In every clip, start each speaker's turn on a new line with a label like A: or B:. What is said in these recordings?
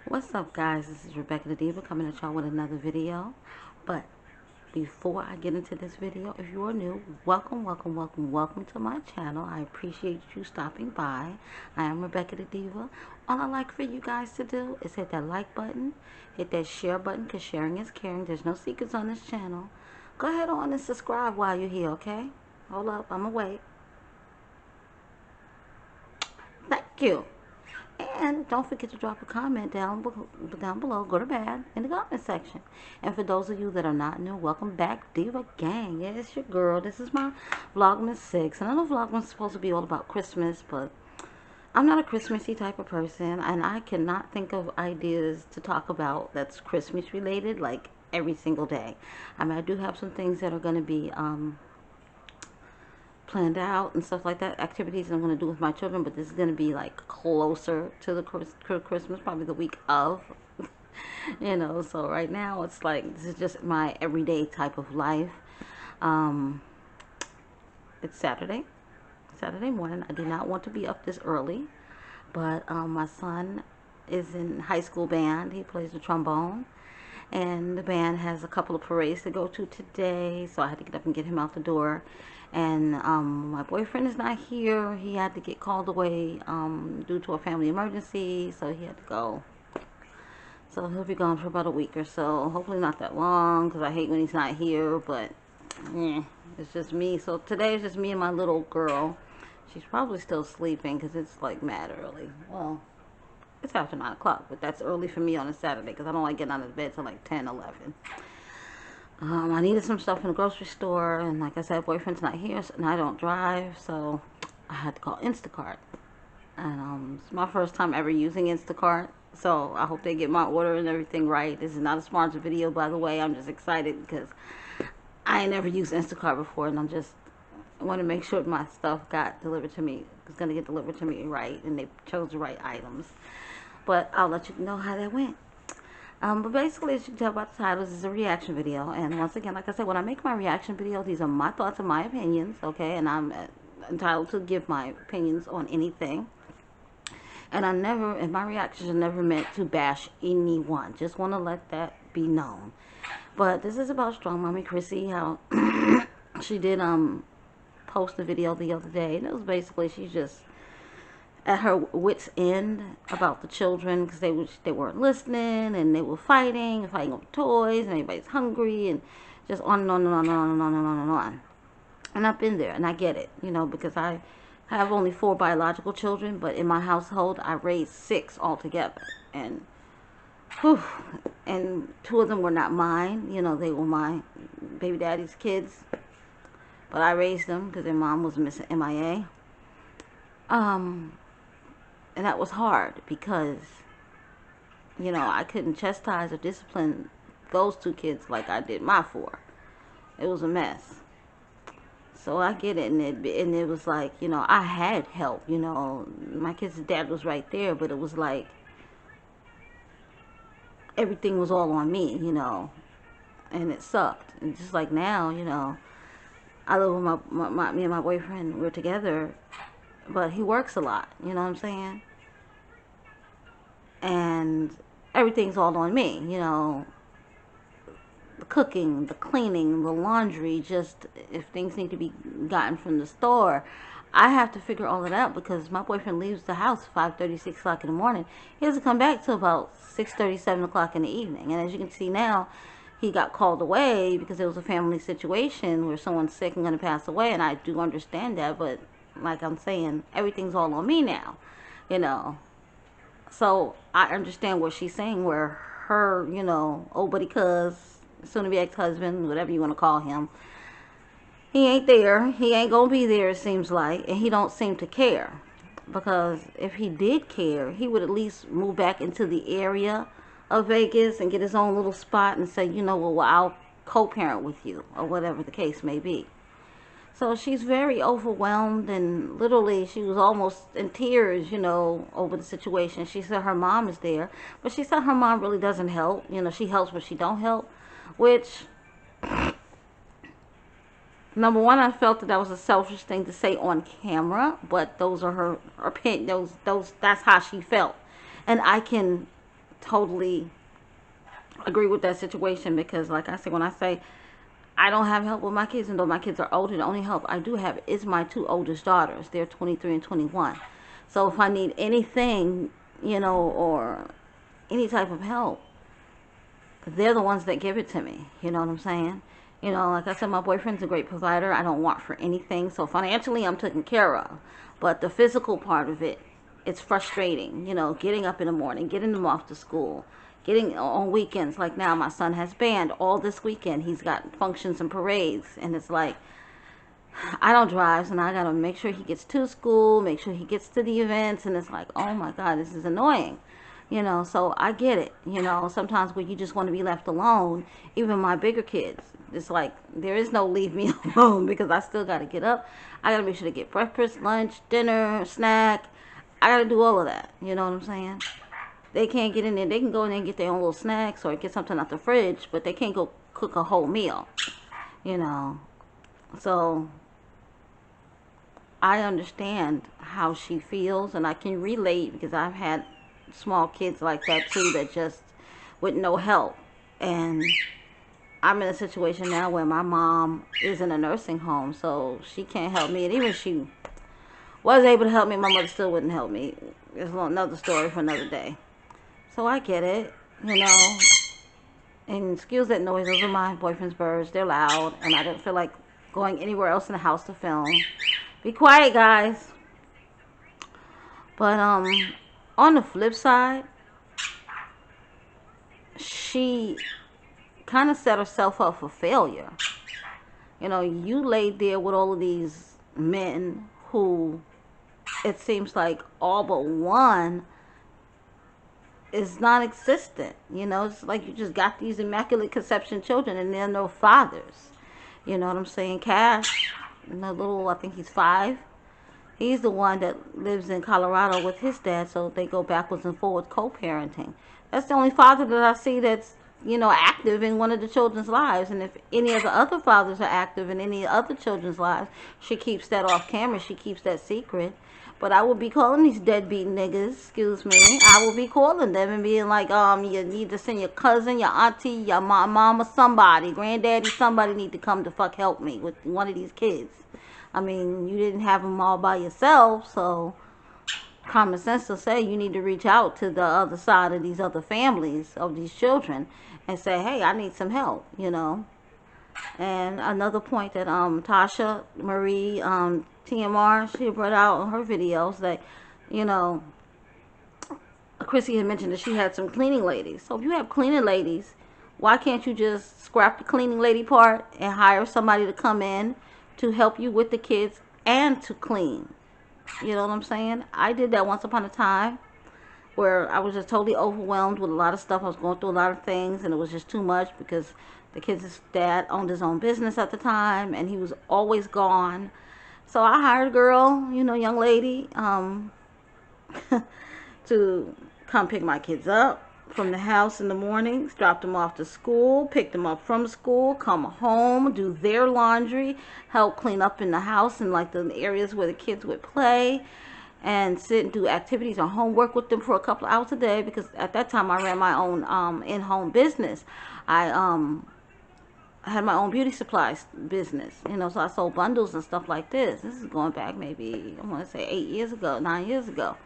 A: What's up, guys? This is Rebecca the Diva coming at y'all with another video. But before I get into this video, if you are new, welcome to my channel. I appreciate you stopping by. I am Rebecca the Diva. All I like for you guys to do is hit that like button, hit that share button, because sharing is caring. There's no secrets on this channel. Go ahead on and subscribe while you're here, okay? Hold up, I'm gonna wait. Thank you. And don't forget to drop a comment down below, good or bad, in the comment section. And for those of you that are not new, welcome back, Diva Gang. Yeah, it's your girl. This is my Vlogmas 6. And I know Vlogmas is supposed to be all about Christmas, but I'm not a Christmassy type of person. And I cannot think of ideas to talk about that's Christmas related, like, every single day. I mean, I do have some things that are going to be, planned out and stuff like that, activities I'm going to do with my children, but this is going to be like closer to the Christmas, probably the week of, so right now it's like, this is just my everyday type of life. It's Saturday morning. I did not want to be up this early, but my son is in high school band. He plays the trombone, and the band has a couple of parades to go to today, so I had to get up and get him out the door. And my boyfriend is not here. He had to get called away due to a family emergency, so he had to go. So he'll be gone for about a week or so. Hopefully not that long, because I hate when he's not here, but yeah, it's just me. So today is just me and my little girl. She's probably still sleeping because it's like mad early. Well, it's after 9 o'clock, but that's early for me on a Saturday because I don't like getting out of bed till like 10, 11. I needed some stuff in the grocery store, and like I said, boyfriend's not here, and I don't drive, so I had to call Instacart. And it's my first time ever using Instacart, so I hope they get my order and everything right. This is not a sponsored video, by the way. I'm just excited because I ain't never used Instacart before, and I want to make sure my stuff got delivered to me. It's going to get delivered to me right, and they chose the right items. But I'll let you know how that went. But basically, as you can tell by the title, this is a reaction video. And once again, like I said, when I make my reaction video, these are my thoughts and my opinions, okay? And I'm entitled to give my opinions on anything. And my reactions are never meant to bash anyone. Just want to let that be known. But this is about Strong Mommy Chrissy, how she did post a video the other day. And it was basically, she's just at her wit's end about the children, because they weren't listening, and they were fighting over toys, and everybody's hungry, and just on and on and on and on and on and on and on. And I've been there, and I get it, because I have only 4 biological children, but in my household I raised 6 altogether, and and 2 of them were not mine. They were my baby daddy's kids, but I raised them because their mom was missing, MIA. And that was hard because, I couldn't chastise or discipline those 2 kids like I did my 4. It was a mess. So I get it, and it was like, I had help, my kid's dad was right there, but it was like everything was all on me, and it sucked. And just like now, I live with me and my boyfriend, we're together, but he works a lot, you know what I'm saying? And everything's all on me, the cooking, the cleaning, the laundry, just if things need to be gotten from the store, I have to figure all of that out, because my boyfriend leaves the house 5:30, 6 o'clock in the morning. He doesn't come back till about 6:30, 7 o'clock in the evening. And as you can see now, he got called away because it was a family situation where someone's sick and going to pass away, and I do understand that, but like I'm saying, everything's all on me now, So I understand what she's saying, where her, old buddy cuz, soon to be ex-husband, whatever you want to call him, he ain't there. He ain't gonna be there, it seems like, and he don't seem to care. Because if he did care, he would at least move back into the area of Vegas and get his own little spot and say, well, I'll co-parent with you, or whatever the case may be. So she's very overwhelmed, and literally she was almost in tears, over the situation. She said her mom is there, but she said her mom really doesn't help. She helps, but she don't help, which, number one, I felt that was a selfish thing to say on camera, but those are her opinion. That's how she felt. And I can totally agree with that situation, because like I said, when I say I don't have help with my kids, and though my kids are older, the only help I do have is my two oldest daughters. They're 23 and 21. So if I need anything, or any type of help, they're the ones that give it to me. You know what I'm saying? Like I said, my boyfriend's a great provider. I don't want for anything. So financially, I'm taken care of. But the physical part of it, it's frustrating. Getting up in the morning, getting them off to school, getting on weekends. Like now, my son has band all this weekend. He's got functions and parades. And it's like, I don't drive, so now I got to make sure he gets to school, make sure he gets to the events. And it's like, oh my God, this is annoying. So I get it. Sometimes where you just want to be left alone. Even my bigger kids, it's like there is no leave me alone, because I still got to get up. I got to make sure to get breakfast, lunch, dinner, snack. I got to do all of that. You know what I'm saying? They can't get in there. They can go in there and get their own little snacks or get something out the fridge, but they can't go cook a whole meal. So I understand how she feels, and I can relate, because I've had small kids like that too, that just with no help. And I'm in a situation now where my mom is in a nursing home, so she can't help me. And even if she was able to help me, my mother still wouldn't help me. It's another story for another day. So I get it, And excuse that noise, those are my boyfriend's birds. They're loud, and I don't feel like going anywhere else in the house to film. Be quiet, guys. But on the flip side, she kind of set herself up for failure. You laid there with all of these men who, it seems like all but one is non-existent. It's like you just got these immaculate conception children and they're no fathers. You know what I'm saying? Cash, I think he's 5. He's the one that lives in Colorado with his dad, so they go backwards and forwards co-parenting. That's the only father that I see that's, active in one of the children's lives. And if any of the other fathers are active in any other children's lives, she keeps that off camera. She keeps that secret. But I would be calling these deadbeat niggas, excuse me. I would be calling them and being like, you need to send your cousin, your auntie, your mama, somebody, granddaddy, somebody need to come to help me with one of these kids. I mean, you didn't have them all by yourself, so common sense will say you need to reach out to the other side of these other families of these children and say, hey, I need some help, And another point that Tasha Marie TMR, she brought out in her videos that, Chrissy had mentioned that she had some cleaning ladies. So if you have cleaning ladies, why can't you just scrap the cleaning lady part and hire somebody to come in to help you with the kids and to clean? You know what I'm saying? I did that once upon a time where I was just totally overwhelmed with a lot of stuff. I was going through a lot of things, and it was just too much because the kids' dad owned his own business at the time, and he was always gone. So I hired a girl, young lady, to come pick my kids up from the house in the mornings, drop them off to school, pick them up from school, come home, do their laundry, help clean up in the house and like the areas where the kids would play, and sit and do activities or homework with them for a couple of hours a day, because at that time I ran my own in-home business. I had my own beauty supplies business, so I sold bundles and stuff like this. This is going back maybe, I want to say 9 years ago.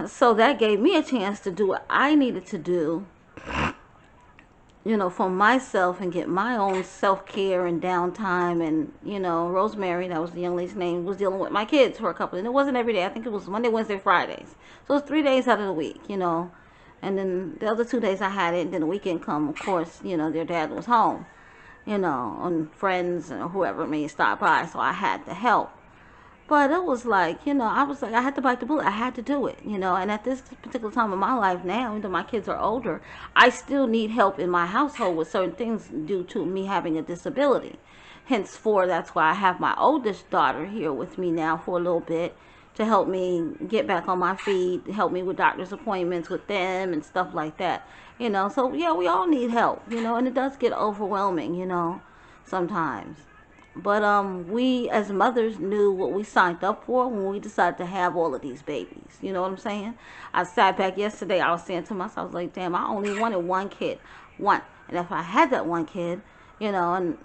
A: So that gave me a chance to do what I needed to do, for myself and get my own self-care and downtime. And, Rosemary, that was the young lady's name, was dealing with my kids for a couple. And it wasn't every day. I think it was Monday, Wednesday, Fridays. So it was 3 days out of the week, And then the other 2 days I had it. And then the weekend come, of course, their dad was home, and friends or whoever may stop by. So I had to help. But it was like, I had to bite the bullet. I had to do it, and at this particular time of my life now, even though my kids are older, I still need help in my household with certain things due to me having a disability. Henceforth, that's why I have my oldest daughter here with me now for a little bit to help me get back on my feet, help me with doctor's appointments with them and stuff like that, So, yeah, we all need help, and it does get overwhelming, sometimes. But we as mothers knew what we signed up for when we decided to have all of these babies. You know what I'm saying? I sat back yesterday, I was saying to myself, I was like, damn, I only wanted one kid. One. And if I had that one kid, you know, and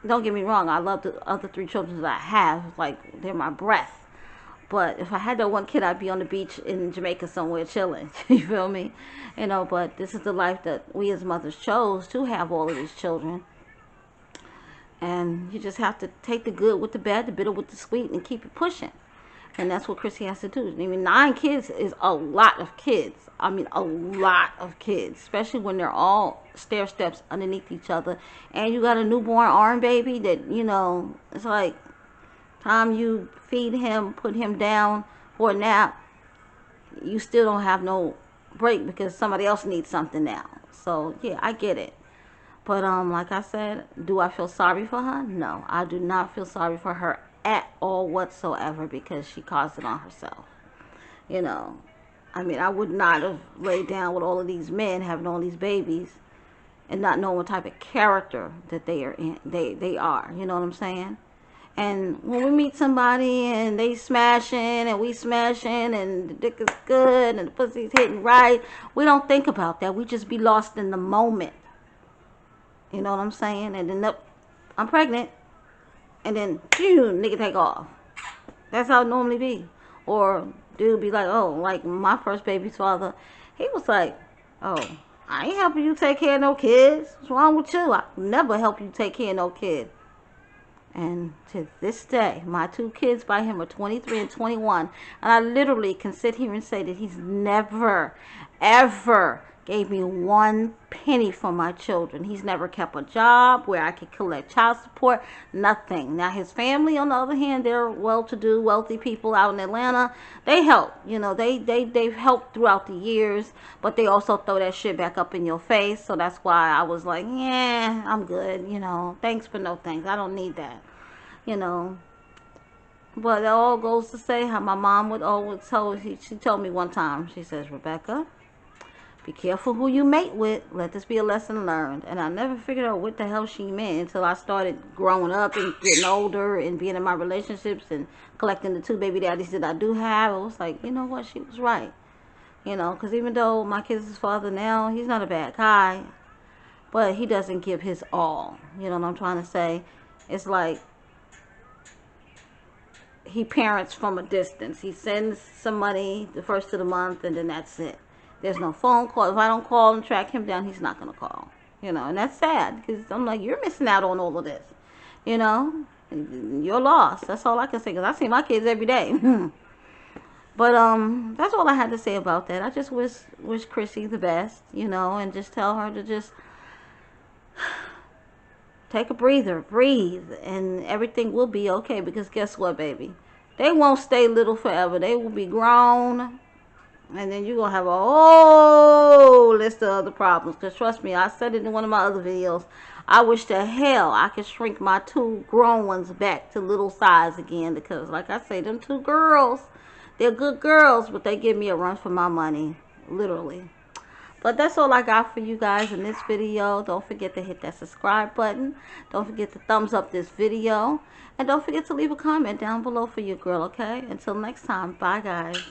A: don't get me wrong, I love the other 3 children that I have. Like, they're my breath. But if I had that one kid, I'd be on the beach in Jamaica somewhere chilling. You feel me? You know, but this is the life that we as mothers chose, to have all of these children. And you just have to take the good with the bad, the bitter with the sweet, and keep it pushing. And that's what Chrissy has to do. I mean, 9 kids is a lot of kids. I mean, a lot of kids, especially when they're all stair steps underneath each other. And you got a newborn arm baby that, you know, it's like, time you feed him, put him down for a nap, you still don't have no break because somebody else needs something now. So, yeah, I get it. But, like I said, do I feel sorry for her? No, I do not feel sorry for her at all whatsoever, because she caused it on herself. You know, I mean, I would not have laid down with all of these men having all these babies and not knowing what type of character that they are in. They are, you know what I'm saying? And when we meet somebody and they smashing and we smashing and the dick is good and the pussy's hitting right, we don't think about that. We just be lost in the moment. You know what I'm saying? And then, I'm pregnant. And then, phew, nigga take off. That's how it normally be. Or dude be like, oh, like my first baby's father, he was like, oh, I ain't helping you take care of no kids. What's wrong with you? I never help you take care of no kid. And to this day, my 2 kids by him are 23 and 21. And I literally can sit here and say that he's never, ever gave me 1 penny for my children. He's never kept a job where I could collect child support. Nothing. Now, his family, on the other hand, they're well-to-do, wealthy people out in Atlanta. They help. You know, they've helped throughout the years. But they also throw that shit back up in your face. So that's why I was like, yeah, I'm good. You know, thanks for no thanks. I don't need that. You know. But it all goes to say how my mom would always tell, she told me one time, she says, Rebecca, be careful who you mate with. Let this be a lesson learned. And I never figured out what the hell she meant until I started growing up and getting older and being in my relationships and collecting the 2 baby daddies that I do have. I was like, you know what? She was right. You know, because even though my kid's father now, he's not a bad guy, but he doesn't give his all. You know what I'm trying to say? It's like he parents from a distance. He sends some money the first of the month, and then that's it. There's no phone call. If I don't call and track him down, he's not going to call. You know, and that's sad, because I'm like, you're missing out on all of this. You know, you're lost. That's all I can say, because I see my kids every day. But that's all I had to say about that. I just wish Chrissy the best, you know, and just tell her to just take a breather, breathe, and everything will be okay. Because guess what, baby? They won't stay little forever. They will be grown. And then you're going to have a whole list of other problems. Because trust me, I said it in one of my other videos. I wish to hell I could shrink my 2 grown ones back to little size again. Because like I say, them 2 girls, they're good girls. But they give me a run for my money. Literally. But that's all I got for you guys in this video. Don't forget to hit that subscribe button. Don't forget to thumbs up this video. And don't forget to leave a comment down below for your girl, okay? Until next time. Bye, guys.